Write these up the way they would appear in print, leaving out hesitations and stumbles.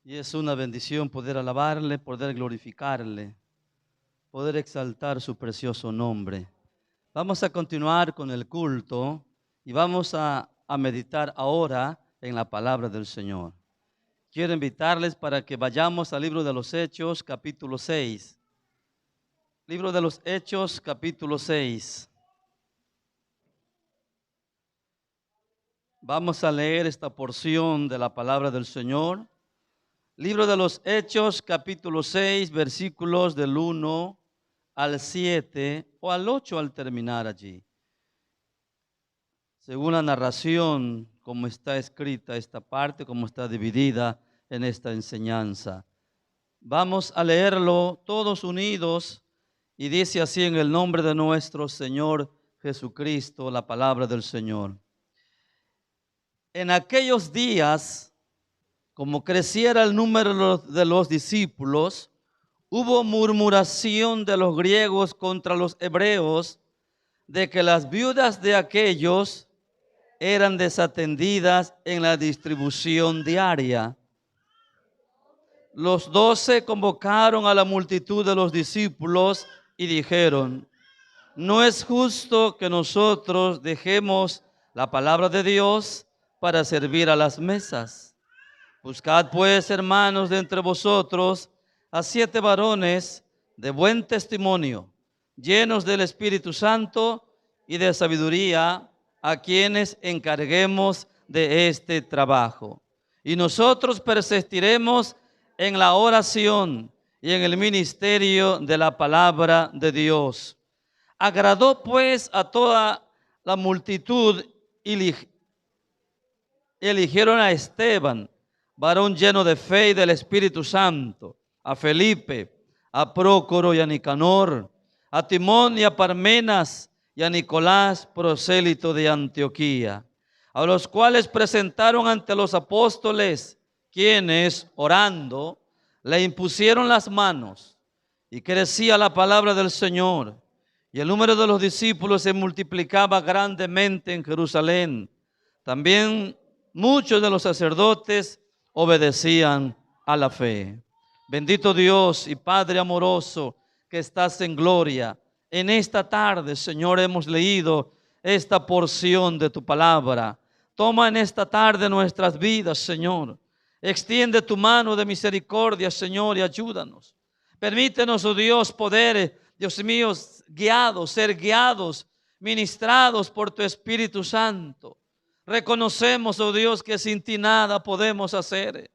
Y es una bendición poder alabarle, poder glorificarle, poder exaltar su precioso nombre. Vamos a continuar con el culto y vamos a meditar ahora en la palabra del Señor. Quiero invitarles para que vayamos al libro de los Hechos, capítulo 6. Libro de los Hechos, capítulo 6. Vamos a leer esta porción de la palabra del Señor. Libro de los Hechos, capítulo 6, versículos del 1 al 7 o al 8 al terminar allí. Según la narración, como está escrita esta parte, como está dividida en esta enseñanza. Vamos a leerlo todos unidos y dice así en el nombre de nuestro Señor Jesucristo, la palabra del Señor. En aquellos días, como creciera el número de los discípulos, hubo murmuración de los griegos contra los hebreos de que las viudas de aquellos eran desatendidas en la distribución diaria. Los 12 convocaron a la multitud de los discípulos y dijeron: no es justo que nosotros dejemos la palabra de Dios para servir a las mesas. Buscad pues, hermanos, de entre vosotros a 7 varones de buen testimonio, llenos del Espíritu Santo y de sabiduría, a quienes encarguemos de este trabajo. Y nosotros persistiremos en la oración y en el ministerio de la palabra de Dios. Agradó pues a toda la multitud y eligieron a Esteban, varón lleno de fe y del Espíritu Santo, a Felipe, a Prócoro y a Nicanor, a Timón y a Parmenas y a Nicolás, prosélito de Antioquía, a los cuales presentaron ante los apóstoles, quienes, orando, le impusieron las manos, y crecía la palabra del Señor, y el número de los discípulos se multiplicaba grandemente en Jerusalén. También muchos de los sacerdotes obedecían a la fe. Bendito Dios y Padre amoroso que estás en gloria. En esta tarde, Señor, hemos leído esta porción de tu palabra. Toma en esta tarde nuestras vidas, Señor. Extiende tu mano de misericordia, Señor, y ayúdanos. Permítenos, oh Dios, poder, Dios mío, ser guiados, ministrados por tu Espíritu Santo. Reconocemos, oh Dios, que sin ti nada podemos hacer.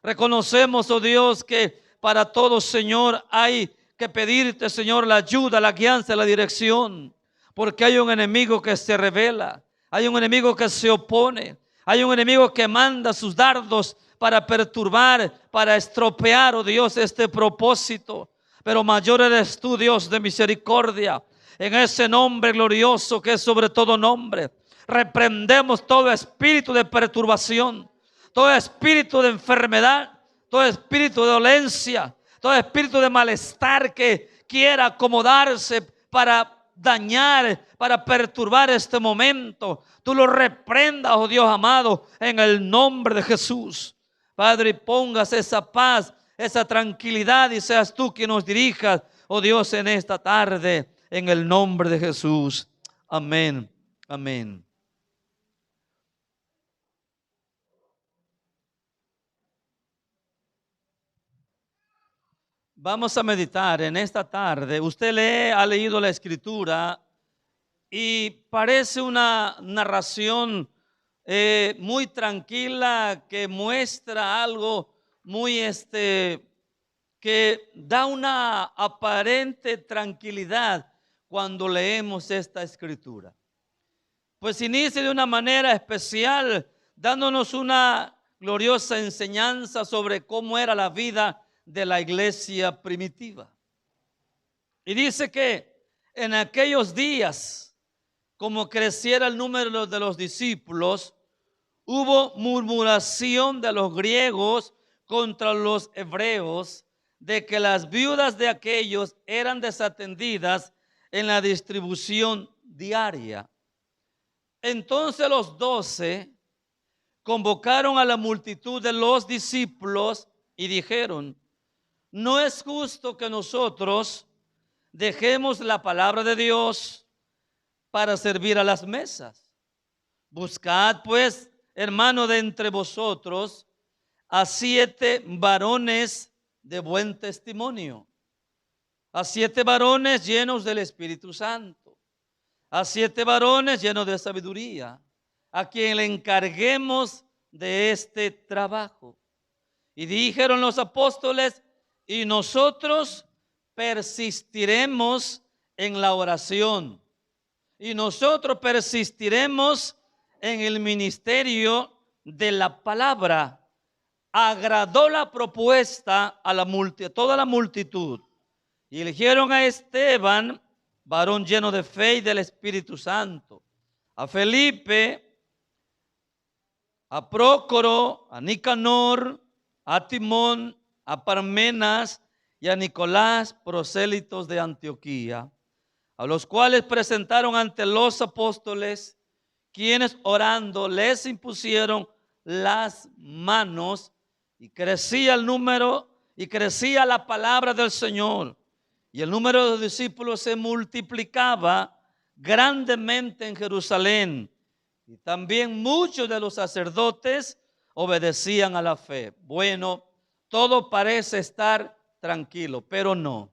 Reconocemos, oh Dios, que para todos, Señor, hay que pedirte, Señor, la ayuda, la guianza, la dirección. Porque hay un enemigo que se revela, hay un enemigo que se opone, hay un enemigo que manda sus dardos para perturbar, para estropear, oh Dios, este propósito. Pero mayor eres tú, Dios de misericordia. En ese nombre glorioso que es sobre todo nombre, reprendemos todo espíritu de perturbación, todo espíritu de enfermedad, todo espíritu de dolencia, todo espíritu de malestar que quiera acomodarse para dañar, para perturbar este momento. Tú lo reprendas, oh Dios amado, en el nombre de Jesús. Padre, y pongas esa paz, esa tranquilidad, y seas tú quien nos dirijas, oh Dios, en esta tarde, en el nombre de Jesús. Amén, amén. Vamos a meditar en esta tarde. Usted ha leído la Escritura y parece una narración muy tranquila que muestra algo muy que da una aparente tranquilidad cuando leemos esta Escritura. Pues inicia de una manera especial dándonos una gloriosa enseñanza sobre cómo era la vida de la iglesia primitiva. Y dice que en aquellos días, como creciera el número de los discípulos, hubo murmuración de los griegos contra los hebreos de que las viudas de aquellos eran desatendidas en la distribución diaria. Entonces los 12 convocaron a la multitud de los discípulos y dijeron: no es justo que nosotros dejemos la palabra de Dios para servir a las mesas. Buscad pues, hermano, de entre vosotros a 7 varones de buen testimonio, a 7 varones llenos del Espíritu Santo, a 7 varones llenos de sabiduría, a quien le encarguemos de este trabajo. Y dijeron los apóstoles: y nosotros persistiremos en la oración, y nosotros persistiremos en el ministerio de la palabra. Agradó la propuesta a toda la multitud, y eligieron a Esteban, varón lleno de fe y del Espíritu Santo, a Felipe, a Prócoro, a Nicanor, a Timón, a Parmenas y a Nicolás, prosélitos de Antioquía, a los cuales presentaron ante los apóstoles, quienes orando les impusieron las manos, y crecía el número y crecía la palabra del Señor, y el número de los discípulos se multiplicaba grandemente en Jerusalén, y también muchos de los sacerdotes obedecían a la fe. Bueno, todo parece estar tranquilo, pero no.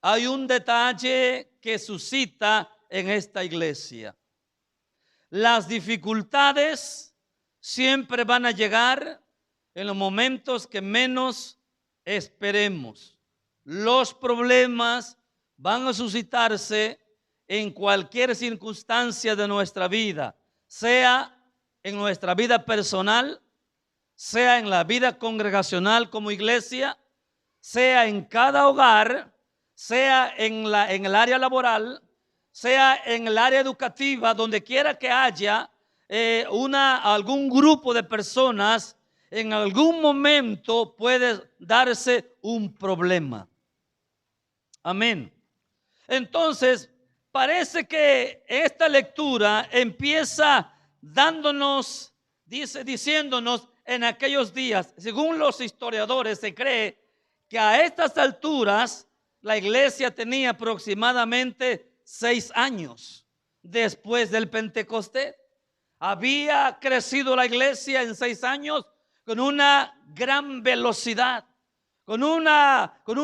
Hay un detalle que suscita en esta iglesia. Las dificultades siempre van a llegar en los momentos que menos esperemos. Los problemas van a suscitarse en cualquier circunstancia de nuestra vida, sea en nuestra vida personal, sea en la vida congregacional como iglesia, sea en cada hogar, sea en el área laboral, sea en el área educativa, donde quiera que haya algún grupo de personas, en algún momento puede darse un problema. Amén. Entonces, parece que esta lectura empieza diciéndonos en aquellos días, según los historiadores, se cree que a estas alturas la iglesia tenía aproximadamente 6 años después del Pentecostés. Había crecido la iglesia en 6 años con una gran velocidad, con un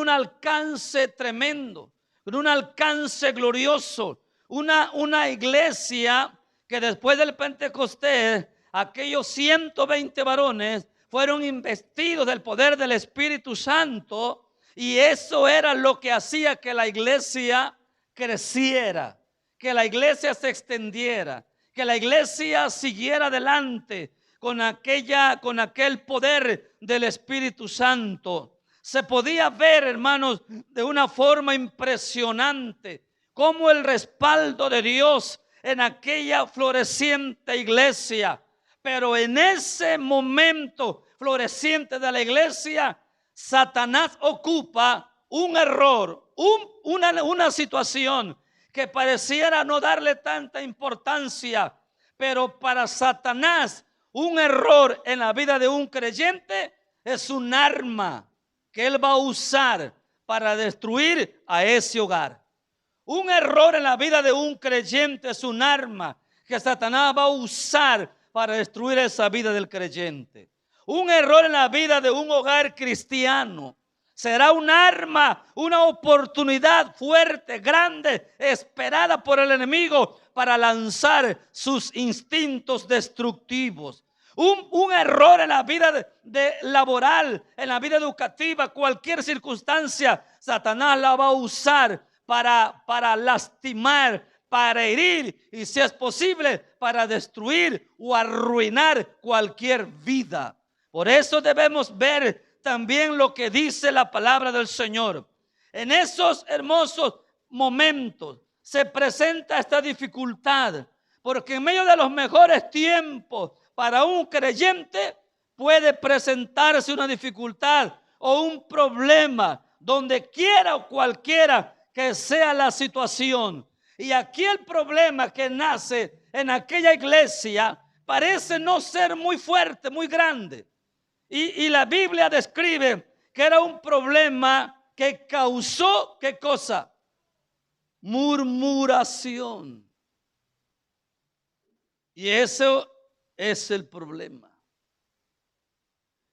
alcance tremendo, con un alcance glorioso. Una iglesia que después del Pentecostés, aquellos 120 varones fueron investidos del poder del Espíritu Santo, y eso era lo que hacía que la iglesia creciera, que la iglesia se extendiera, que la iglesia siguiera adelante con aquel poder del Espíritu Santo. Se podía ver, hermanos, de una forma impresionante cómo el respaldo de Dios en aquella floreciente iglesia. Pero en ese momento floreciente de la iglesia, Satanás ocupa un error, una situación que pareciera no darle tanta importancia, pero para Satanás un error en la vida de un creyente es un arma que él va a usar para destruir a ese hogar. Un error en la vida de un creyente es un arma que Satanás va a usar para destruir esa vida del creyente. Un error en la vida de un hogar cristiano será un arma, una oportunidad fuerte, grande, esperada por el enemigo para lanzar sus instintos destructivos. Un error en la vida laboral, en la vida educativa, cualquier circunstancia, Satanás la va a usar para lastimar, para herir y, si es posible, para destruir o arruinar cualquier vida. Por eso debemos ver también lo que dice la palabra del Señor. En esos hermosos momentos se presenta esta dificultad, porque en medio de los mejores tiempos para un creyente puede presentarse una dificultad o un problema, donde quiera o cualquiera que sea la situación. Y aquí el problema que nace en aquella iglesia parece no ser muy fuerte, muy grande. Y la Biblia describe que era un problema que causó, ¿qué cosa? Murmuración. Y eso es el problema.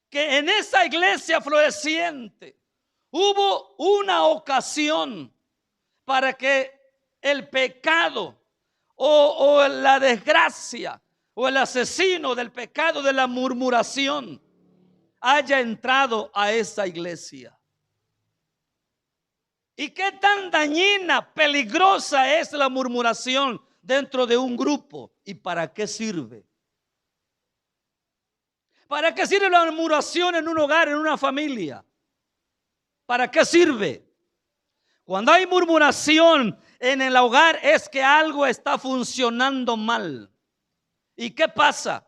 Que en esa iglesia floreciente hubo una ocasión para que el pecado o la desgracia o el asesino del pecado de la murmuración haya entrado a esa iglesia. ¿Y qué tan dañina, peligrosa es la murmuración dentro de un grupo? ¿Y para qué sirve? ¿Para qué sirve la murmuración en un hogar, en una familia? ¿Para qué sirve? Cuando hay murmuración en el hogar es que algo está funcionando mal. ¿Y qué pasa?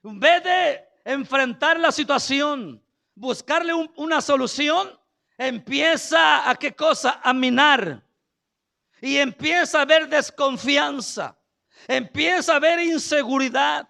En vez de enfrentar la situación, buscarle una solución, empieza a ¿qué cosa? A minar. Y empieza a haber desconfianza. Empieza a haber inseguridad.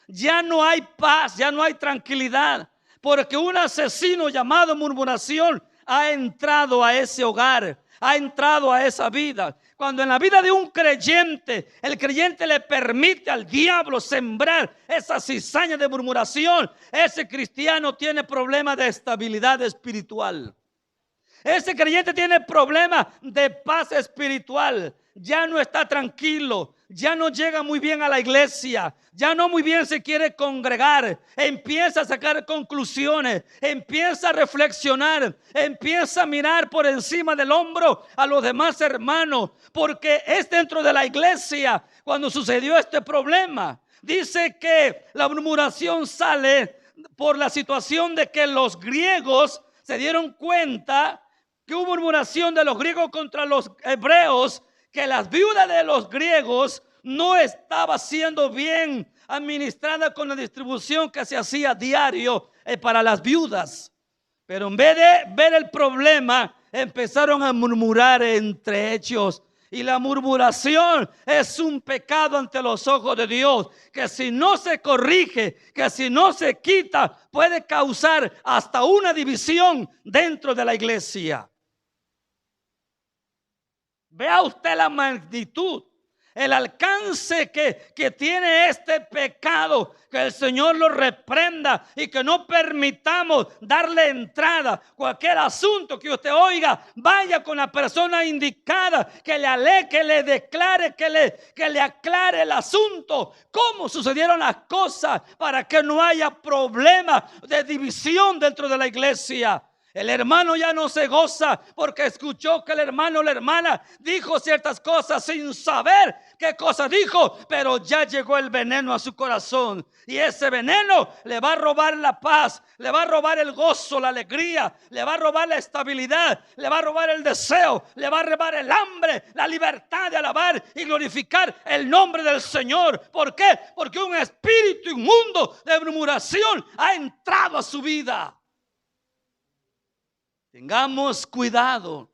Ya no hay paz, ya no hay tranquilidad. Porque un asesino llamado murmuración ha entrado a ese hogar, ha entrado a esa vida. Cuando en la vida de un creyente, el creyente le permite al diablo sembrar esa cizaña de murmuración, ese cristiano tiene problemas de estabilidad espiritual. Ese creyente tiene problemas de paz espiritual. Ya no está tranquilo, ya no llega muy bien a la iglesia, ya no muy bien se quiere congregar, empieza a sacar conclusiones, empieza a reflexionar, empieza a mirar por encima del hombro a los demás hermanos, porque es dentro de la iglesia cuando sucedió este problema. Dice que la murmuración sale por la situación de que los griegos se dieron cuenta que hubo murmuración de los griegos contra los hebreos, que las viudas de los griegos no estaba siendo bien administrada con la distribución que se hacía diario para las viudas. Pero en vez de ver el problema, empezaron a murmurar entre ellos. Y la murmuración es un pecado ante los ojos de Dios, que si no se corrige, que si no se quita, puede causar hasta una división dentro de la iglesia. Vea usted la magnitud, el alcance que tiene este pecado. Que el Señor lo reprenda y que no permitamos darle entrada. Cualquier asunto que usted oiga, vaya con la persona indicada, que le alegue, que le declare, que le aclare el asunto, cómo sucedieron las cosas, para que no haya problema de división dentro de la iglesia. El hermano ya no se goza porque escuchó que el hermano o la hermana dijo ciertas cosas sin saber qué cosa dijo, pero ya llegó el veneno a su corazón. Y ese veneno le va a robar la paz, le va a robar el gozo, la alegría, le va a robar la estabilidad, le va a robar el deseo, le va a robar el hambre, la libertad de alabar y glorificar el nombre del Señor. ¿Por qué? Porque un espíritu inmundo de murmuración ha entrado a su vida. Tengamos cuidado.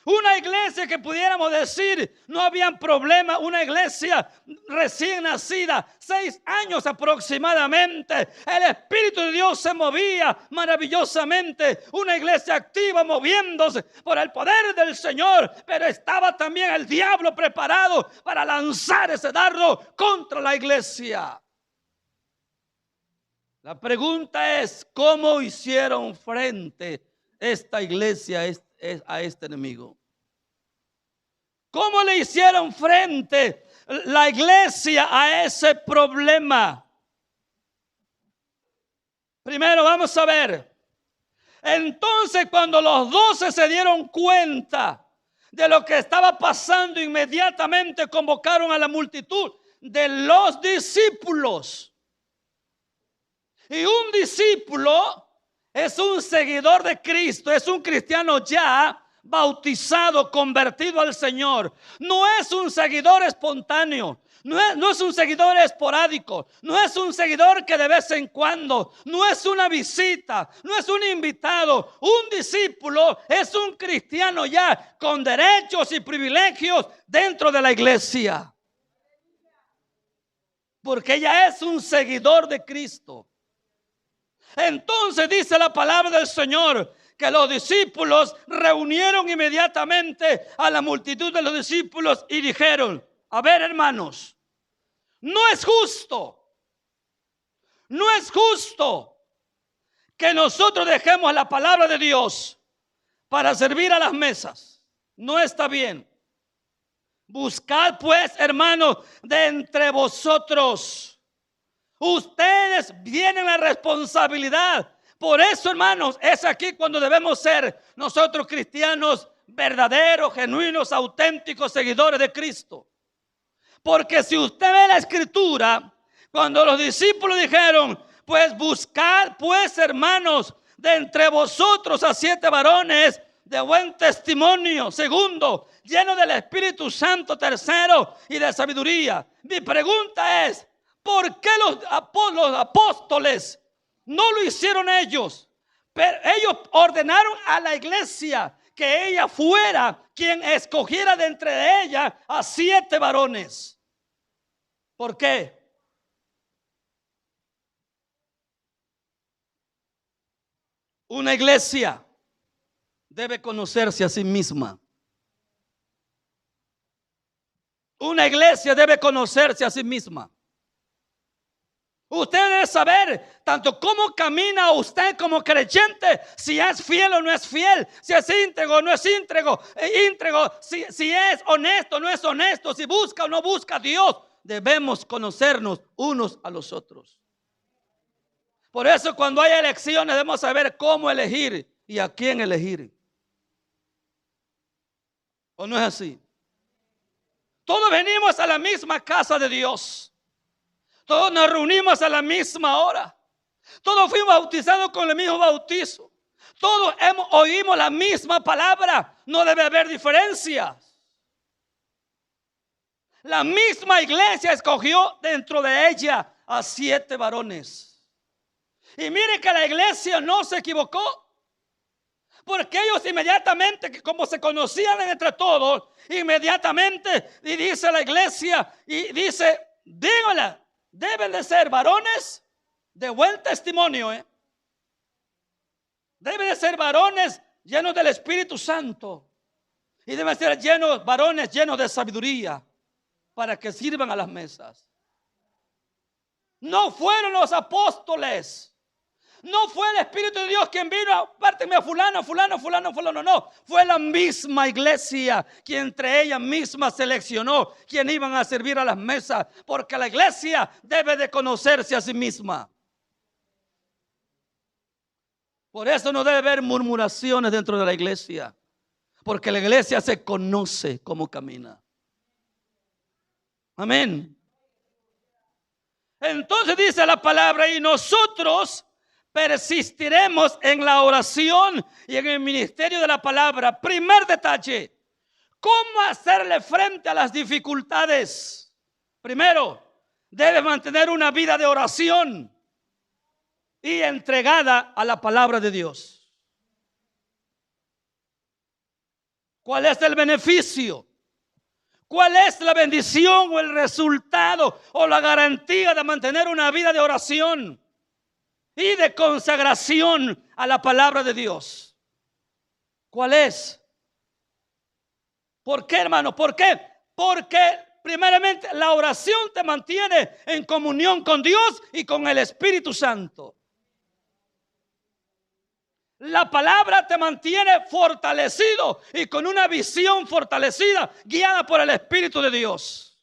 Una iglesia que pudiéramos decir no habían problema, una iglesia recién nacida, 6 años aproximadamente, el Espíritu de Dios se movía maravillosamente, una iglesia activa moviéndose por el poder del Señor, pero estaba también el diablo preparado para lanzar ese dardo contra la iglesia. La pregunta es, ¿cómo hicieron frente esta iglesia a este enemigo? ¿Cómo le hicieron frente la iglesia a ese problema? Primero vamos a ver. Entonces, cuando los 12 se dieron cuenta de lo que estaba pasando, inmediatamente convocaron a la multitud de los discípulos. Y un discípulo es un seguidor de Cristo, es un cristiano ya bautizado, convertido al Señor. No es un seguidor espontáneo, no es un seguidor esporádico, no es un seguidor que de vez en cuando, no es una visita, no es un invitado. Un discípulo es un cristiano ya con derechos y privilegios dentro de la iglesia, porque ya es un seguidor de Cristo. Entonces dice la palabra del Señor que los discípulos reunieron inmediatamente a la multitud de los discípulos y dijeron: a ver, hermanos, no es justo que nosotros dejemos la palabra de Dios para servir a las mesas. No está bien. Buscad pues, hermanos, de entre vosotros. Ustedes tienen la responsabilidad. Por eso, hermanos, es aquí cuando debemos ser nosotros cristianos verdaderos, genuinos, auténticos, seguidores de Cristo. Porque si usted ve la escritura, cuando los discípulos dijeron: pues buscad pues, hermanos, de entre vosotros a 7 varones de buen testimonio, segundo, lleno del Espíritu Santo, tercero, y de sabiduría. Mi pregunta es: ¿por qué los apóstoles no lo hicieron ellos? Pero ellos ordenaron a la iglesia que ella fuera quien escogiera de entre ellas a 7 varones. ¿Por qué? Una iglesia debe conocerse a sí misma. Una iglesia debe conocerse a sí misma. Usted debe saber tanto cómo camina usted como creyente, si es fiel o no es fiel, si es íntegro o no es íntegro, si es honesto o no es honesto, si busca o no busca a Dios. Debemos conocernos unos a los otros. Por eso, cuando hay elecciones, debemos saber cómo elegir y a quién elegir. ¿O no es así? Todos venimos a la misma casa de Dios. Todos nos reunimos a la misma hora. Todos fuimos bautizados con el mismo bautizo. Todos oímos la misma palabra. No debe haber diferencias. La misma iglesia escogió dentro de ella a 7 varones. Y mire que la iglesia no se equivocó. Porque ellos inmediatamente, como se conocían entre todos, inmediatamente, y dice la iglesia, y dice: dígale, deben de ser varones de buen testimonio. Deben de ser varones llenos del Espíritu Santo. Y deben ser varones llenos de sabiduría, para que sirvan a las mesas. No fueron los apóstoles. No fue el Espíritu de Dios quien vino: apártenme a fulano. No, fue la misma iglesia quien entre ellas mismas seleccionó quien iban a servir a las mesas. Porque la iglesia debe de conocerse a sí misma. Por eso no debe haber murmuraciones dentro de la iglesia. Porque la iglesia se conoce cómo camina. Amén. Entonces dice la palabra: y nosotros persistiremos en la oración y en el ministerio de la palabra. Primer detalle: ¿cómo hacerle frente a las dificultades? Primero, debe mantener una vida de oración y entregada a la palabra de Dios. ¿Cuál es el beneficio? ¿Cuál es la bendición o el resultado o la garantía de mantener una vida de oración y de consagración a la palabra de Dios? ¿Cuál es? ¿Por qué, hermano? ¿Por qué? Porque primeramente la oración te mantiene en comunión con Dios y con el Espíritu Santo. La palabra te mantiene fortalecido y con una visión fortalecida, guiada por el Espíritu de Dios.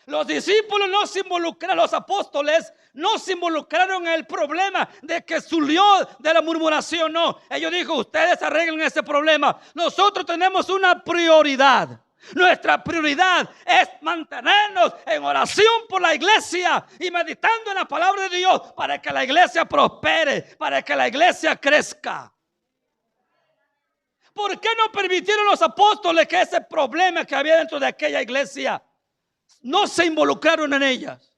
Los discípulos no se involucraron, los apóstoles no se involucraron en el problema de que surgió de la murmuración. No, ellos dijeron: ustedes arreglen ese problema. Nosotros tenemos una prioridad. Nuestra prioridad es mantenernos en oración por la iglesia y meditando en la palabra de Dios para que la iglesia prospere, para que la iglesia crezca. ¿Por qué no permitieron los apóstoles que ese problema que había dentro de aquella iglesia no se involucraron en ellas?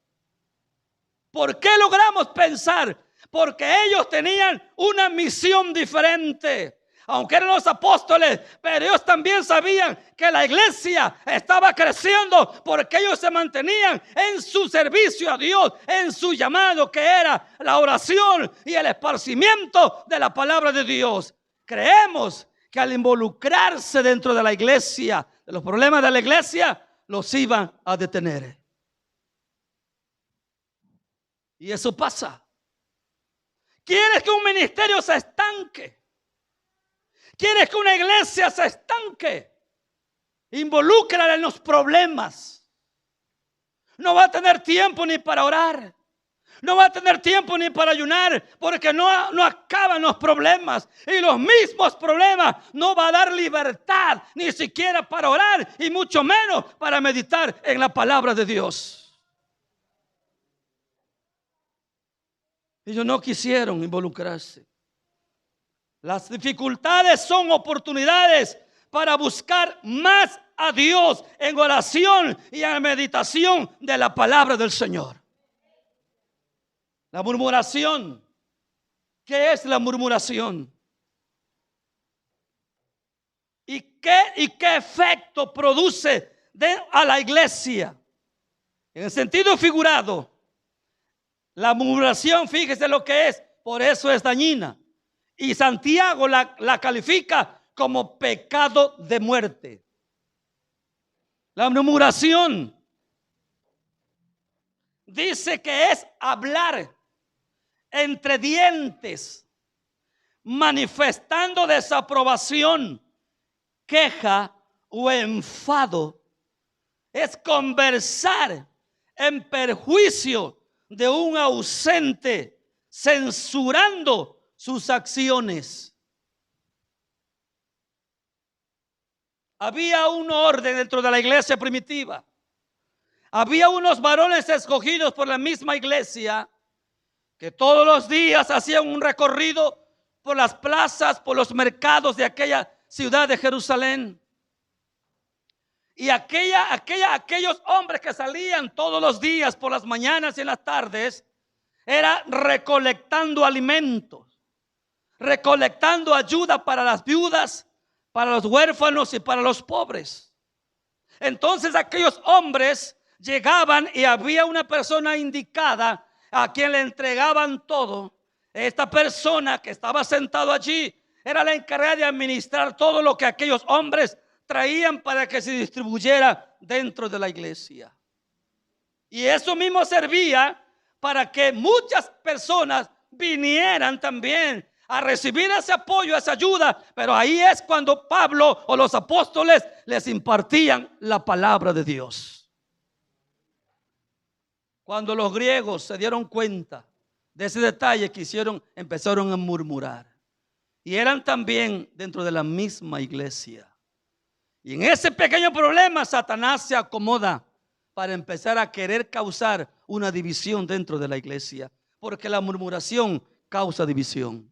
¿Por qué logramos pensar? Porque ellos tenían una misión diferente. aunque eran los apóstoles, pero ellos también sabían que la iglesia estaba creciendo porque ellos se mantenían en su servicio a Dios, en su llamado que era la oración y el esparcimiento de la palabra de Dios. Creemos que al involucrarse dentro de la iglesia, de los problemas de la iglesia, los iban a detener. Y eso pasa. ¿Quieres que un ministerio se estanque? ¿Quieres que una iglesia se estanque? Involúcrala en los problemas. No va a tener tiempo ni para orar. No va a tener tiempo ni para ayunar, porque no acaban los problemas. Y los mismos problemas no va a dar libertad, ni siquiera para orar, y mucho menos para meditar en la palabra de Dios. Ellos no quisieron involucrarse. Las dificultades son oportunidades para buscar más a Dios en oración y en meditación de la palabra del Señor. La murmuración. ¿Qué es la murmuración? ¿Y qué efecto produce a la iglesia? En el sentido figurado, la murmuración, fíjese lo que es, por eso es dañina. Y Santiago la califica como pecado de muerte. La murmuración dice que es hablar entre dientes, manifestando desaprobación, queja o enfado. Es conversar en perjuicio de un ausente, censurando sus acciones. Había un orden dentro de la iglesia primitiva. Había unos varones escogidos por la misma iglesia que todos los días hacían un recorrido por las plazas, por los mercados de aquella ciudad de Jerusalén. Y aquellos hombres que salían todos los días por las mañanas y en las tardes, era recolectando alimentos, recolectando ayuda para las viudas, para los huérfanos y para los pobres. Entonces aquellos hombres llegaban y había una persona indicada a quien le entregaban todo. Esta persona que estaba sentado allí era la encargada de administrar todo lo que aquellos hombres traían para que se distribuyera dentro de la iglesia. Y eso mismo servía para que muchas personas vinieran también a recibir ese apoyo, esa ayuda. Pero ahí es cuando Pablo o los apóstoles les impartían la palabra de Dios. Cuando los griegos se dieron cuenta de ese detalle, empezaron a murmurar. Y eran también dentro de la misma iglesia. Y en ese pequeño problema Satanás se acomoda para empezar a querer causar una división dentro de la iglesia, porque la murmuración causa división.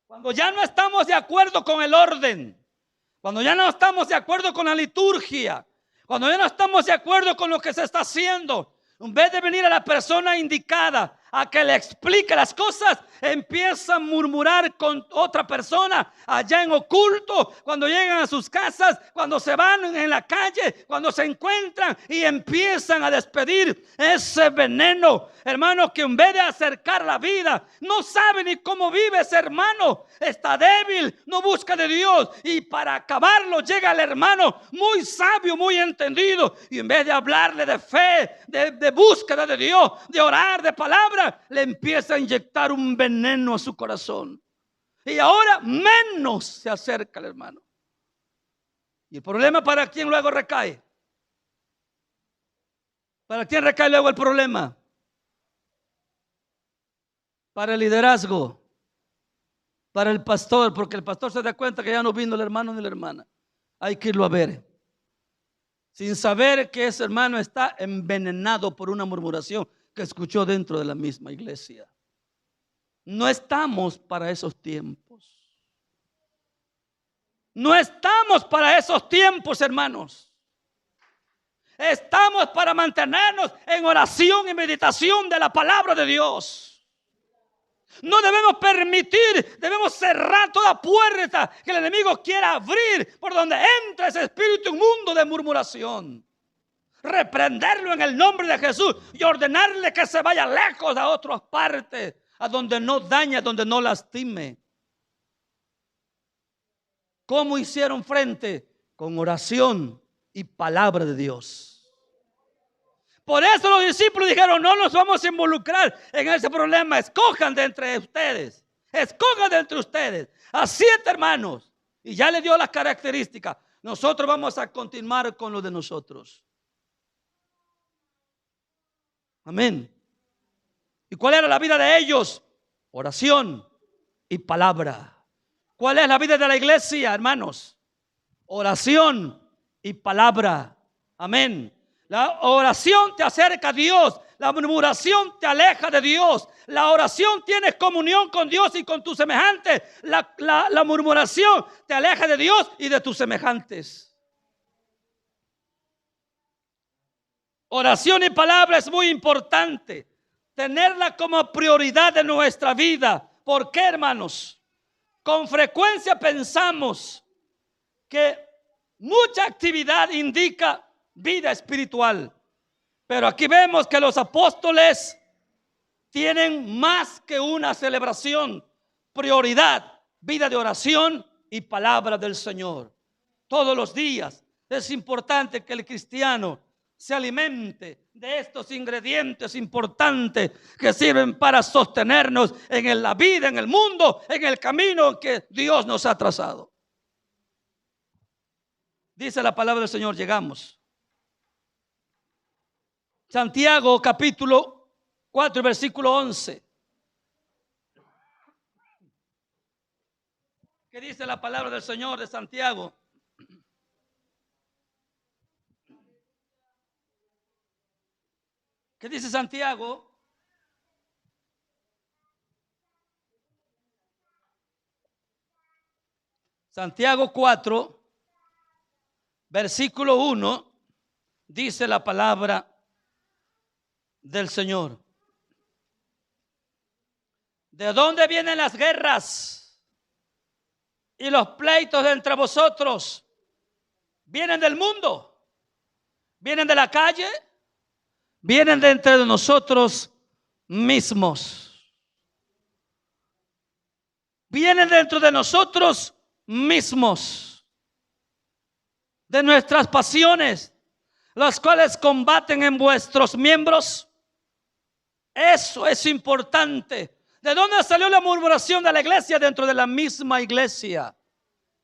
Cuando ya no estamos de acuerdo con el orden, cuando ya no estamos de acuerdo con la liturgia, cuando ya no estamos de acuerdo con lo que se está haciendo, en vez de venir a la persona indicada a que le explique las cosas, empieza a murmurar con otra persona allá en oculto, cuando llegan a sus casas, cuando se van en la calle, cuando se encuentran y empiezan a despedir ese veneno, hermano, que en vez de acercar la vida, no sabe ni cómo vive ese hermano, está débil, no busca de Dios, y para acabarlo llega el hermano muy sabio, muy entendido, y en vez de hablarle de fe, de búsqueda de Dios, de orar, de palabra, le empieza a inyectar un veneno a su corazón. Y ahora menos se acerca al hermano. Y el problema, ¿para quién luego recae? ¿Para quién recae luego el problema? Para el liderazgo, para el pastor, porque el pastor se da cuenta que ya no vino el hermano ni la hermana. Hay que irlo a ver, sin saber que ese hermano está envenenado por una murmuración que escuchó dentro de la misma iglesia. No estamos para esos tiempos. No estamos para esos tiempos, hermanos. Estamos para mantenernos en oración y meditación de la palabra de Dios. No debemos permitir, debemos cerrar toda puerta que el enemigo quiera abrir por donde entra ese espíritu inmundo de murmuración. Reprenderlo en el nombre de Jesús y ordenarle que se vaya lejos a otras partes, a donde no dañe, a donde no lastime. ¿Cómo hicieron frente? Con oración y palabra de Dios. Por eso los discípulos dijeron: no nos vamos a involucrar en ese problema. Escojan de entre ustedes. Escojan de entre ustedes a 7 hermanos. Y ya le dio las características. Nosotros vamos a continuar con lo de nosotros. Amén. ¿Y cuál era la vida de ellos? Oración y palabra. ¿Cuál es la vida de la iglesia, hermanos? Oración y palabra. Amén. La oración te acerca a Dios. La murmuración te aleja de Dios. La oración tienes comunión con Dios y con tus semejantes. La murmuración te aleja de Dios y de tus semejantes. Oración y palabra es muy importante. Tenerla como prioridad de nuestra vida. ¿Por qué, hermanos? Con frecuencia pensamos que mucha actividad indica vida espiritual. Pero aquí vemos que los apóstoles tienen más que una celebración, prioridad, vida de oración y palabra del Señor. Todos los días es importante que el cristiano se alimente de estos ingredientes importantes que sirven para sostenernos en la vida, en el mundo, en el camino que Dios nos ha trazado. Dice la palabra del Señor, llegamos. Santiago capítulo 4 versículo 11. ¿Qué dice la palabra del Señor de Santiago? ¿Qué dice Santiago? Santiago 4 versículo 1 dice la palabra del Señor. ¿De dónde vienen las guerras y los pleitos de entre vosotros? ¿Vienen del mundo? ¿Vienen de la calle? ¿Vienen de entre nosotros mismos? Vienen dentro de nosotros mismos, de nuestras pasiones, las cuales combaten en vuestros miembros. Eso es importante. ¿De dónde salió la murmuración de la iglesia? Dentro de la misma iglesia.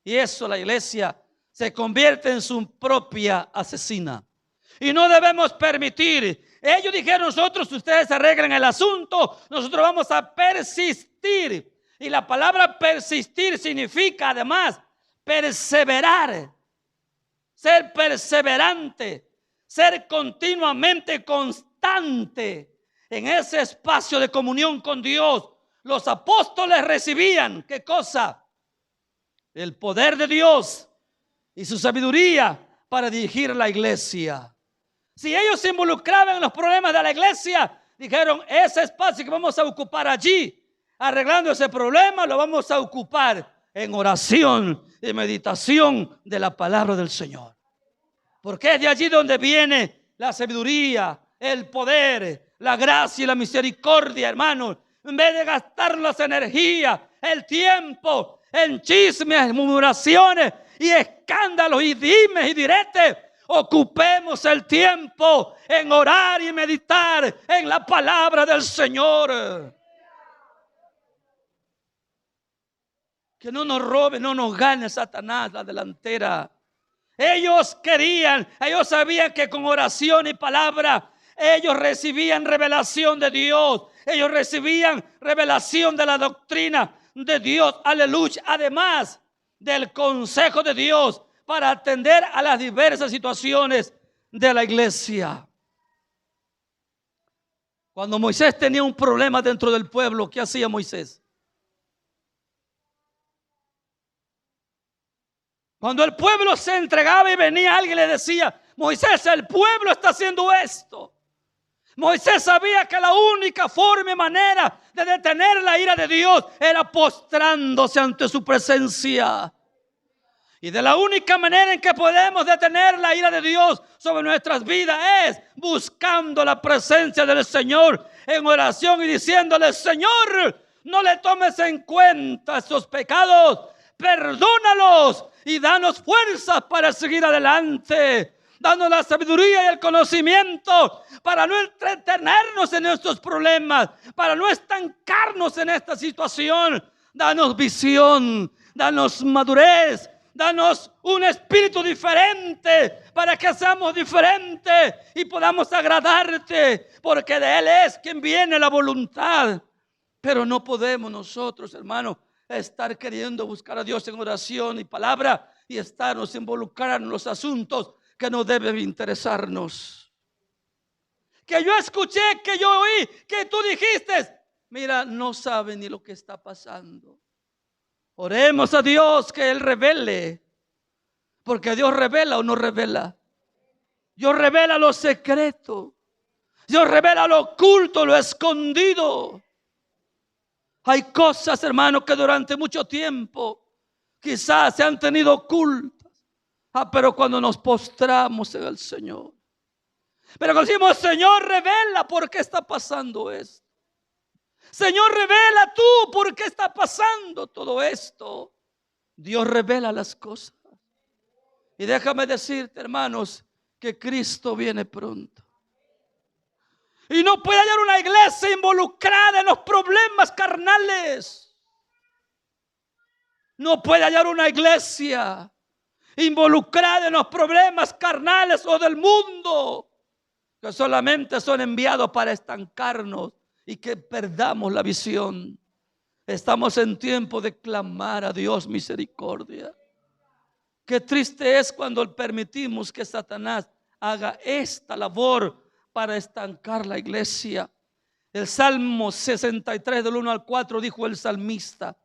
Y eso, la iglesia se convierte en su propia asesina. Y no debemos permitir. Ellos dijeron: nosotros, ustedes arreglen el asunto, nosotros vamos a persistir. Y la palabra persistir significa además perseverar, ser perseverante, ser continuamente constante en ese espacio de comunión con Dios. Los apóstoles recibían, ¿qué cosa? El poder de Dios y su sabiduría para dirigir la iglesia. Si ellos se involucraban en los problemas de la iglesia, dijeron: ese espacio que vamos a ocupar allí, arreglando ese problema, lo vamos a ocupar en oración y meditación de la palabra del Señor. Porque es de allí donde viene la sabiduría, el poder, la gracia y la misericordia, hermanos. En vez de gastar las energías, el tiempo en chismes, murmuraciones y escándalos y dimes y diretes, ocupemos el tiempo en orar y meditar en la palabra del Señor. Que no nos robe, no nos gane Satanás la delantera. Ellos querían, ellos sabían que con oración y palabra ellos recibían revelación de Dios. Ellos recibían revelación de la doctrina de Dios. Aleluya. Además del consejo de Dios para atender a las diversas situaciones de la iglesia. Cuando Moisés tenía un problema dentro del pueblo, ¿qué hacía Moisés? Cuando el pueblo se entregaba y venía alguien y le decía: Moisés, el pueblo está haciendo esto. Moisés sabía que la única forma y manera de detener la ira de Dios era postrándose ante su presencia. Y de la única manera en que podemos detener la ira de Dios sobre nuestras vidas es buscando la presencia del Señor en oración y diciéndole: Señor, no le tomes en cuenta estos pecados, perdónalos y danos fuerzas para seguir adelante. Danos la sabiduría y el conocimiento para no entretenernos en estos problemas, para no estancarnos en esta situación. Danos visión, danos madurez, danos un espíritu diferente para que seamos diferentes y podamos agradarte, porque de Él es quien viene la voluntad. Pero no podemos nosotros, hermanos, estar queriendo buscar a Dios en oración y palabra y estarnos involucrados en los asuntos que no deben interesarnos. Que yo escuché, que yo oí, que tú dijiste. Mira, no sabe ni lo que está pasando. Oremos a Dios que Él revele, porque Dios revela o no revela. Dios revela lo secreto, Dios revela lo oculto, lo escondido. Hay cosas, hermanos, que durante mucho tiempo quizás se han tenido ocultas. Pero cuando nos postramos en el Señor, pero cuando decimos: Señor, revela por qué está pasando esto. Señor, revela tú por qué está pasando todo esto. Dios revela las cosas. Y déjame decirte, hermanos, que Cristo viene pronto. Y no puede haber una iglesia involucrada en los problemas carnales. No puede haber una iglesia involucrada en los problemas carnales o del mundo, que solamente son enviados para estancarnos y que perdamos la visión. Estamos en tiempo de clamar a Dios misericordia. Qué triste es cuando permitimos que Satanás haga esta labor para estancar la iglesia. El Salmo 63 del 1 al 4 dijo el salmista.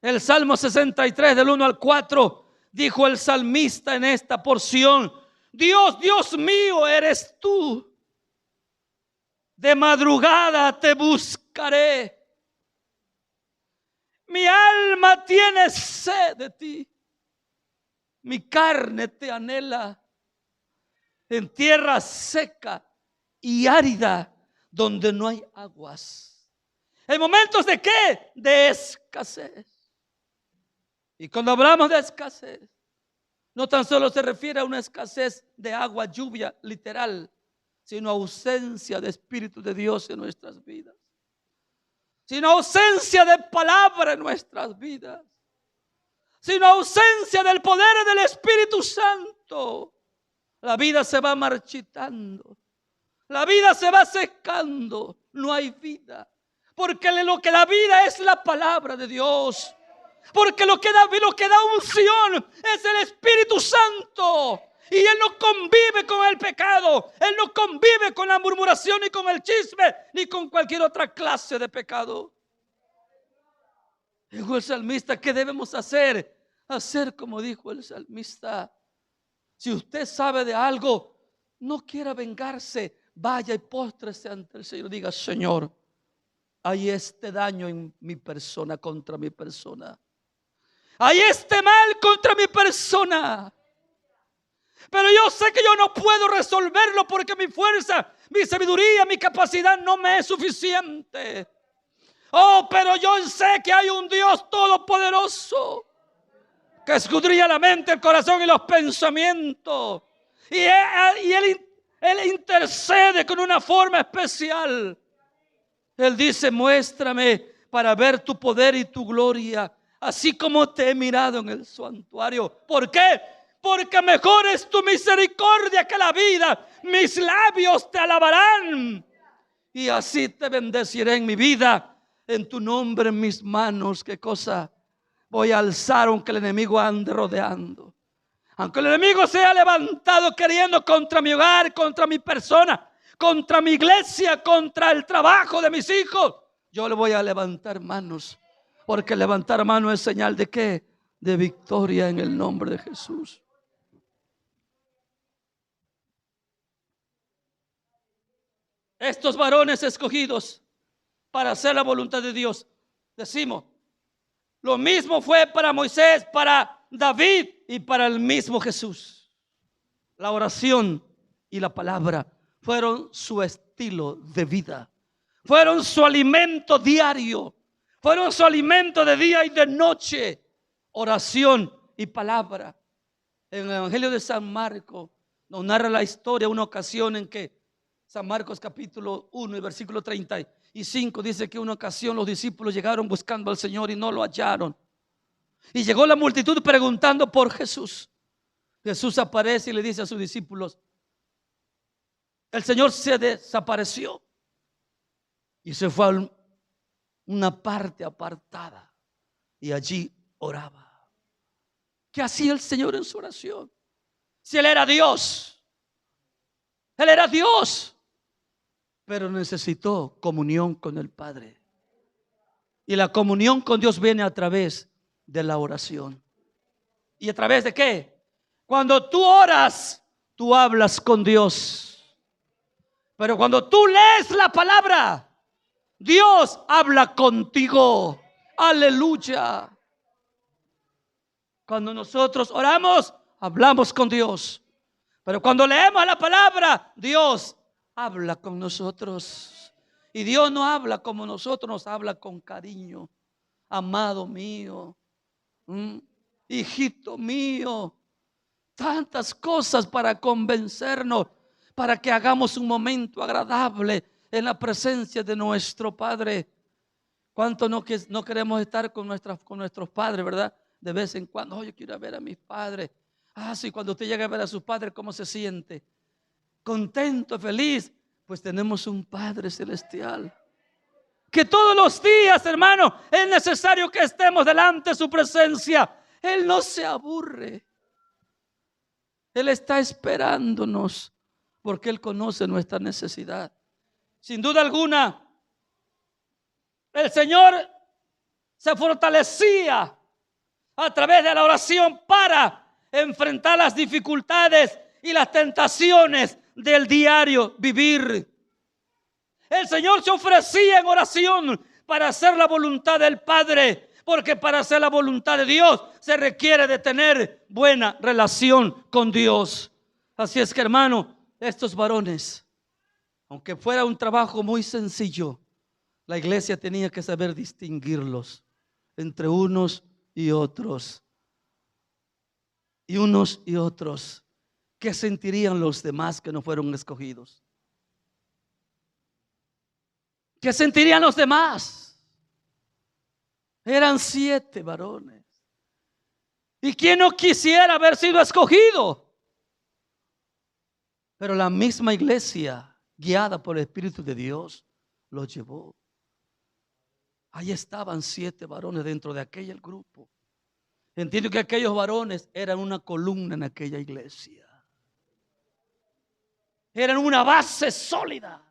El Salmo 63 del 1 al 4 dijo el salmista en esta porción: Dios, Dios mío, eres tú. De madrugada te buscaré. Mi alma tiene sed de ti. Mi carne te anhela en tierra seca y árida donde no hay aguas. En momentos de ¿qué? De escasez. Y cuando hablamos de escasez, no tan solo se refiere a una escasez de agua, lluvia literal, sino ausencia de Espíritu de Dios en nuestras vidas, sino ausencia de palabra en nuestras vidas, sino ausencia del poder del Espíritu Santo. La vida se va marchitando, la vida se va secando, no hay vida, porque lo que da vida es la palabra de Dios. Porque lo que da unción es el Espíritu Santo. Y Él no convive con el pecado. Él no convive con la murmuración, ni con el chisme, ni con cualquier otra clase de pecado. Dijo el salmista: ¿qué debemos hacer? Hacer como dijo el salmista. Si usted sabe de algo, no quiera vengarse, vaya y póstrese ante el Señor. Diga: Señor, hay este daño en mi persona, contra mi persona. Hay este mal contra mi persona. Pero yo sé que yo no puedo resolverlo porque mi fuerza, mi sabiduría, mi capacidad no me es suficiente. Oh, pero yo sé que hay un Dios todopoderoso que escudriña la mente, el corazón y los pensamientos. Y Él intercede con una forma especial. Él dice: muéstrame para ver tu poder y tu gloria, así como te he mirado en el santuario. ¿Por qué? Porque mejor es tu misericordia que la vida. Mis labios te alabarán. Y así te bendeciré en mi vida. En tu nombre, en mis manos. ¿Qué cosa? Voy a alzar aunque el enemigo ande rodeando. Aunque el enemigo sea levantado queriendo contra mi hogar, contra mi persona, contra mi iglesia, contra el trabajo de mis hijos, yo le voy a levantar manos. Porque levantar manos es señal de ¿qué? De victoria en el nombre de Jesús. estos varones escogidos para hacer la voluntad de Dios, decimos, lo mismo fue para Moisés, para David y para el mismo Jesús. La oración y la palabra fueron su estilo de vida, fueron su alimento diario, fueron su alimento de día y de noche. Oración y palabra. En el Evangelio de San Marcos nos narra la historia, una ocasión en que San Marcos capítulo 1 y versículo 35 dice que una ocasión los discípulos llegaron buscando al Señor y no lo hallaron. Y llegó la multitud preguntando por Jesús. Jesús aparece y le dice a sus discípulos: el Señor se desapareció y se fue a una parte apartada y allí oraba. ¿Qué hacía el Señor en su oración? Si Él era Dios, Él era Dios, pero necesitó comunión con el Padre. Y la comunión con Dios viene a través de la oración. ¿Y a través de qué? Cuando tú oras, tú hablas con Dios. Pero cuando tú lees la palabra, Dios habla contigo. Aleluya. Cuando nosotros oramos, hablamos con Dios. Pero cuando leemos la palabra, Dios habla con nosotros. Y Dios no habla como nosotros, nos habla con cariño. Amado mío, hijito mío. Tantas cosas para convencernos, para que hagamos un momento agradable en la presencia de nuestro Padre. ¿Cuánto no queremos estar con nuestros padres, verdad? De vez en cuando, oh, yo quiero ver a mis padres. Sí, cuando usted llega a ver a sus padres, ¿cómo se siente? Contento, feliz. Pues tenemos un Padre celestial que todos los días, hermano, es necesario que estemos delante de su presencia. Él no se aburre. Él está esperándonos porque Él conoce nuestra necesidad. Sin duda alguna, el Señor se fortalecía a través de la oración para enfrentar las dificultades y las tentaciones del diario vivir. El Señor se ofrecía en oración para hacer la voluntad del Padre, porque para hacer la voluntad de Dios se requiere de tener buena relación con Dios. Así es que, hermano, estos varones, aunque fuera un trabajo muy sencillo, la iglesia tenía que saber distinguirlos entre unos y otros. Y unos y otros. ¿Qué sentirían los demás que no fueron escogidos? ¿Qué sentirían los demás? Eran 7 varones. ¿Y quién no quisiera haber sido escogido? Pero la misma iglesia, guiada por el Espíritu de Dios, los llevó. Ahí estaban 7 varones dentro de aquel grupo. Entiendo que aquellos varones eran una columna en aquella iglesia. Eran una base sólida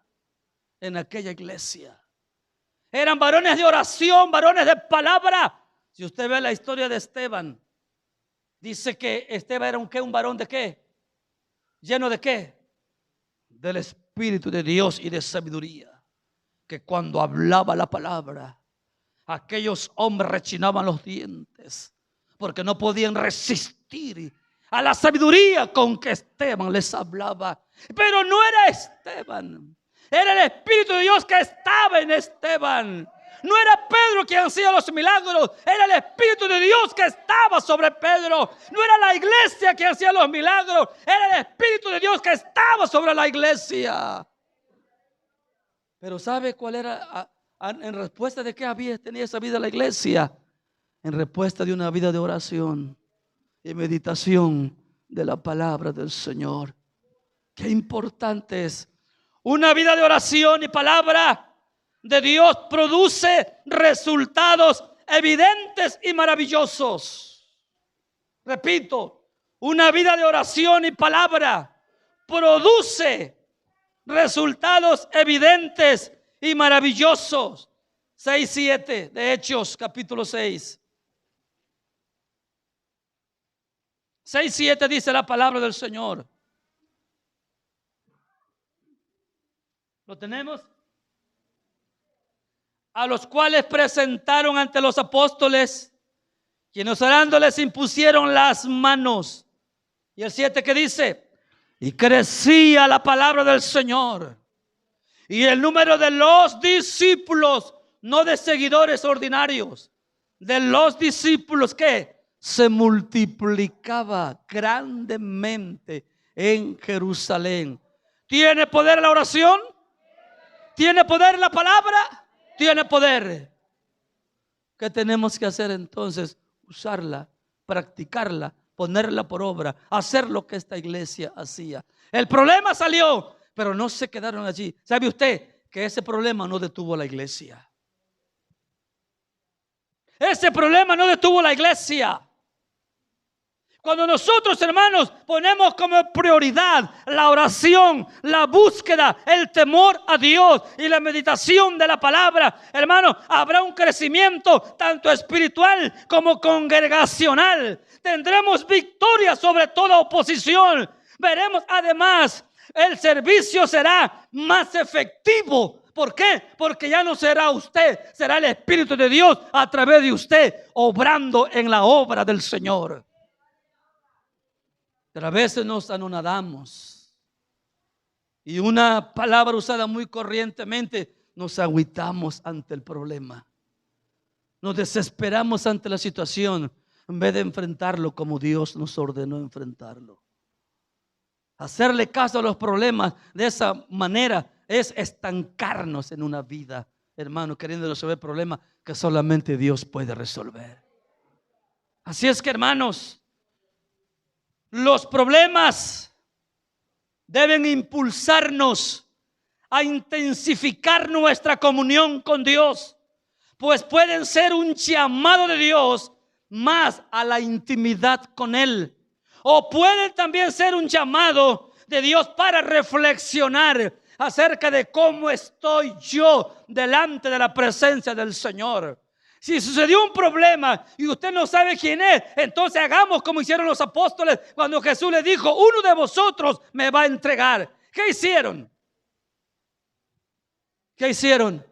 en aquella iglesia. Eran varones de oración, varones de palabra. Si usted ve la historia de Esteban, dice que Esteban era un varón de qué, lleno de qué, del Espíritu de Dios y de sabiduría, que cuando hablaba la palabra, aquellos hombres rechinaban los dientes, porque no podían resistir a la sabiduría con que Esteban les hablaba. Pero no era Esteban, era el Espíritu de Dios que estaba en Esteban. No era Pedro quien hacía los milagros, era el Espíritu de Dios que estaba sobre Pedro. No era la iglesia quien hacía los milagros, era el Espíritu de Dios que estaba sobre la iglesia. Pero ¿sabe cuál era? En respuesta de qué tenía esa vida la iglesia. En respuesta de una vida de oración y meditación de la palabra del Señor. Qué importante es. Una vida de oración y palabra de Dios produce resultados evidentes y maravillosos. Repito, una vida de oración y palabra produce resultados evidentes y maravillosos. 6:7 de Hechos capítulo 6. 6:7 dice la palabra del Señor. ¿Lo tenemos? A los cuales presentaron ante los apóstoles, quienes orando les impusieron las manos. Y el 7 que dice: y crecía la palabra del Señor, y el número de los discípulos, no de seguidores ordinarios, de los discípulos que se multiplicaba grandemente en Jerusalén. ¿Tiene poder la oración? ¿Tiene poder la palabra? Tiene poder. ¿Qué tenemos que hacer entonces? Usarla, practicarla, ponerla por obra, hacer lo que esta iglesia hacía. El problema salió, pero no se quedaron allí. ¿Sabe usted que ese problema no detuvo la iglesia? Ese problema no detuvo la iglesia. Cuando nosotros, hermanos, ponemos como prioridad la oración, la búsqueda, el temor a Dios y la meditación de la palabra, hermanos, habrá un crecimiento tanto espiritual como congregacional. Tendremos victoria sobre toda oposición. Veremos además, el servicio será más efectivo. ¿Por qué? Porque ya no será usted, será el Espíritu de Dios a través de usted obrando en la obra del Señor. Pero a veces nos anonadamos y una palabra usada muy corrientemente, nos agüitamos ante el problema, nos desesperamos ante la situación en vez de enfrentarlo como Dios nos ordenó enfrentarlo. Hacerle caso a los problemas de esa manera es estancarnos en una vida, hermano, queriendo resolver problemas que solamente Dios puede resolver. Así es que, hermanos, los problemas deben impulsarnos a intensificar nuestra comunión con Dios, pues pueden ser un llamado de Dios más a la intimidad con Él, o pueden también ser un llamado de Dios para reflexionar acerca de cómo estoy yo delante de la presencia del Señor. Si sucedió un problema y usted no sabe quién es, entonces hagamos como hicieron los apóstoles cuando Jesús les dijo: uno de vosotros me va a entregar. ¿Qué hicieron? ¿Qué hicieron?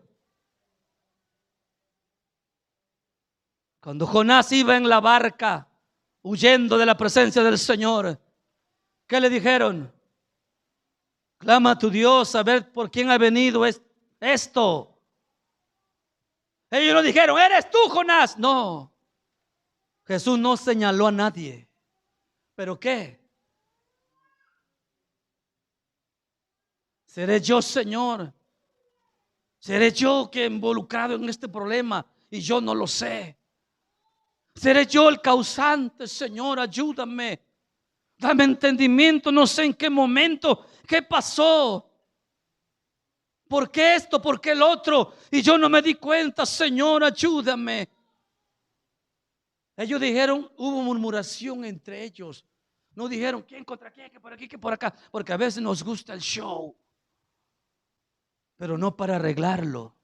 Cuando Jonás iba en la barca huyendo de la presencia del Señor, ¿qué le dijeron? Clama a tu Dios a ver por quién ha venido esto. Ellos no dijeron: ¿eres tú, Jonás? No. Jesús no señaló a nadie. ¿Pero qué? ¿Seré yo, Señor? ¿Seré yo que he involucrado en este problema y yo no lo sé? ¿Seré yo el causante? Señor, ayúdame. Dame entendimiento, no sé en qué momento, qué pasó. ¿Por qué esto? ¿Por qué el otro? Y yo no me di cuenta. Señor, ayúdame. Ellos dijeron, hubo murmuración entre ellos. No dijeron quién contra quién, que por aquí, que por acá. Porque a veces nos gusta el show, pero no para arreglarlo,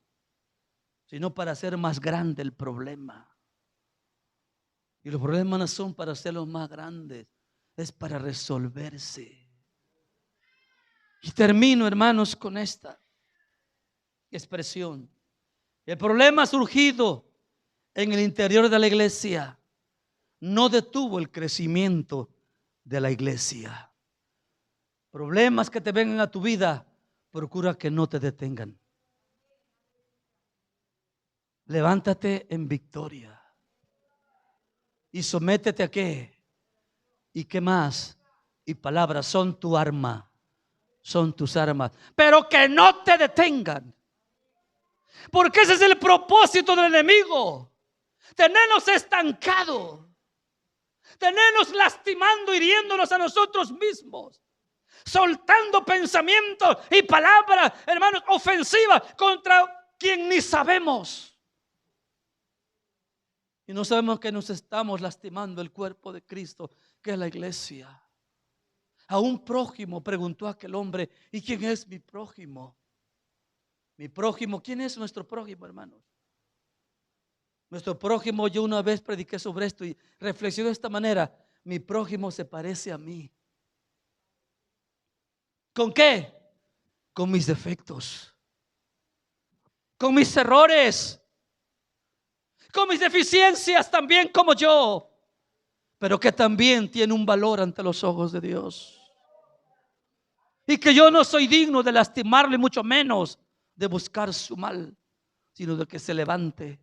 sino para hacer más grande el problema. Y los problemas no son para hacerlos más grandes, es para resolverse. Y termino, hermanos, con esta expresión. El problema surgido en el interior de la iglesia no detuvo el crecimiento de la iglesia. Problemas que te vengan a tu vida, procura que no te detengan. Levántate en victoria y sométete a qué. ¿Y qué más? Y palabras son tu arma, son tus armas, pero que no te detengan. Porque ese es el propósito del enemigo: tenernos estancados, tenernos lastimando, hiriéndonos a nosotros mismos, soltando pensamientos y palabras, hermanos, ofensivas contra quien ni sabemos. Y no sabemos que nos estamos lastimando el cuerpo de Cristo, que es la iglesia. A un prójimo preguntó aquel hombre: ¿y quién es mi prójimo? Mi prójimo, ¿quién es nuestro prójimo, hermanos? Nuestro prójimo, yo una vez prediqué sobre esto y reflexioné de esta manera: mi prójimo se parece a mí. ¿Con qué? con mis defectos, con mis errores, con mis deficiencias también como yo, pero que también tiene un valor ante los ojos de Dios. Y que yo no soy digno de lastimarle, mucho menos de buscar su mal, sino de que se levante,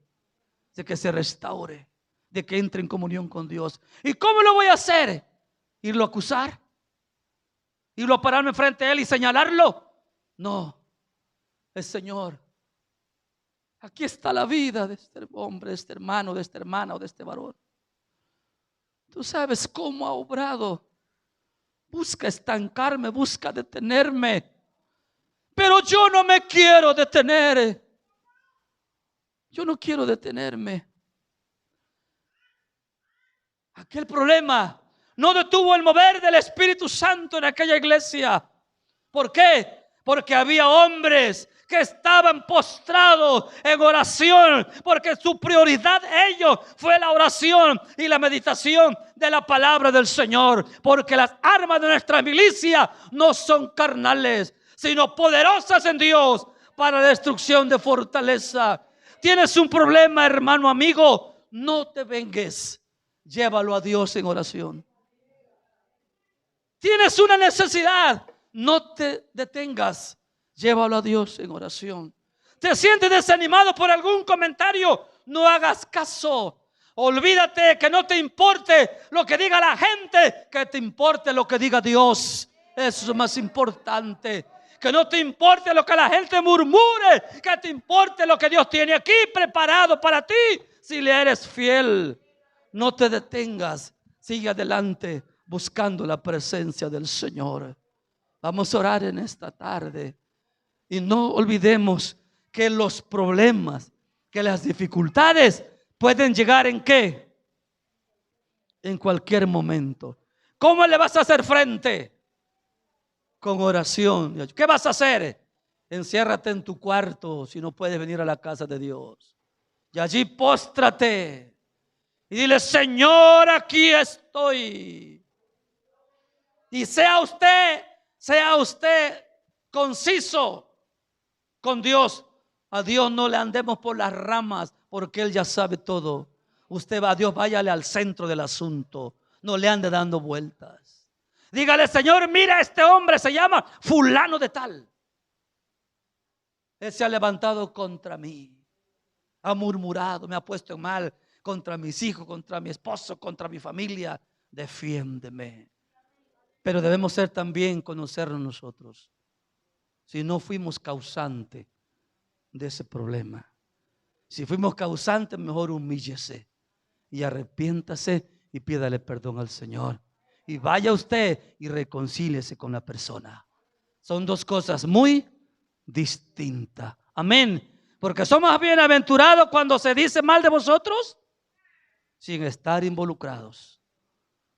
de que se restaure, de que entre en comunión con Dios. ¿Y cómo lo voy a hacer? ¿Irlo a acusar? ¿Irlo a pararme frente a él y señalarlo? No. El Señor, aquí está la vida de este hombre, de este hermano, de esta hermana o de este varón. Tú sabes cómo ha obrado. Busca estancarme, busca detenerme, pero yo no me quiero detener. Yo no quiero detenerme. Aquel problema no detuvo el mover del Espíritu Santo en aquella iglesia. ¿Por qué? Porque había hombres que estaban postrados en oración, porque su prioridad ellos fue la oración y la meditación de la palabra del Señor. Porque las armas de nuestra milicia no son carnales, sino poderosas en Dios para la destrucción de fortaleza. Tienes un problema, hermano, amigo, no te vengues, llévalo a Dios en oración. Tienes una necesidad, no te detengas, llévalo a Dios en oración. Te sientes desanimado por algún comentario, no hagas caso. Olvídate, que no te importe lo que diga la gente, que te importe lo que diga Dios. Eso es lo más importante. Que no te importe lo que la gente murmure, que te importe lo que Dios tiene aquí preparado para ti. Si le eres fiel, no te detengas, sigue adelante buscando la presencia del Señor. Vamos a orar en esta tarde y no olvidemos que los problemas, que las dificultades pueden llegar ¿en qué? En cualquier momento. ¿Cómo le vas a hacer frente? Con oración. ¿Qué vas a hacer? Enciérrate en tu cuarto si no puedes venir a la casa de Dios. Y allí póstrate y dile: Señor, aquí estoy. Y sea usted conciso con Dios. A Dios no le andemos por las ramas, porque Él ya sabe todo. Usted va a Dios, váyale al centro del asunto. No le ande dando vueltas. Dígale: Señor, mira, este hombre se llama fulano de tal. Él se ha levantado contra mí, ha murmurado, me ha puesto en mal contra mis hijos, contra mi esposo, contra mi familia. Defiéndeme. Pero debemos ser también conocernos nosotros. Si no fuimos causante de ese problema, si fuimos causantes, mejor humíllese y arrepiéntase y pídale perdón al Señor. Y vaya usted y reconcíliese con la persona. Son dos cosas muy distintas. Amén. Porque somos bienaventurados cuando se dice mal de vosotros sin estar involucrados.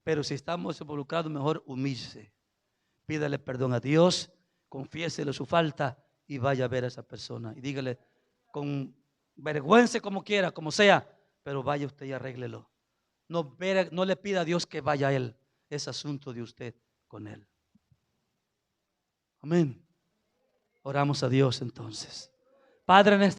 Pero si estamos involucrados, mejor humíllese. Pídale perdón a Dios, confiésele su falta y vaya a ver a esa persona. Y dígale con vergüenza, como quiera, como sea, pero vaya usted y arréglelo. No le pida a Dios que vaya a Él. Es asunto de usted con Él. Amén. Oramos a Dios entonces. Padre, en esta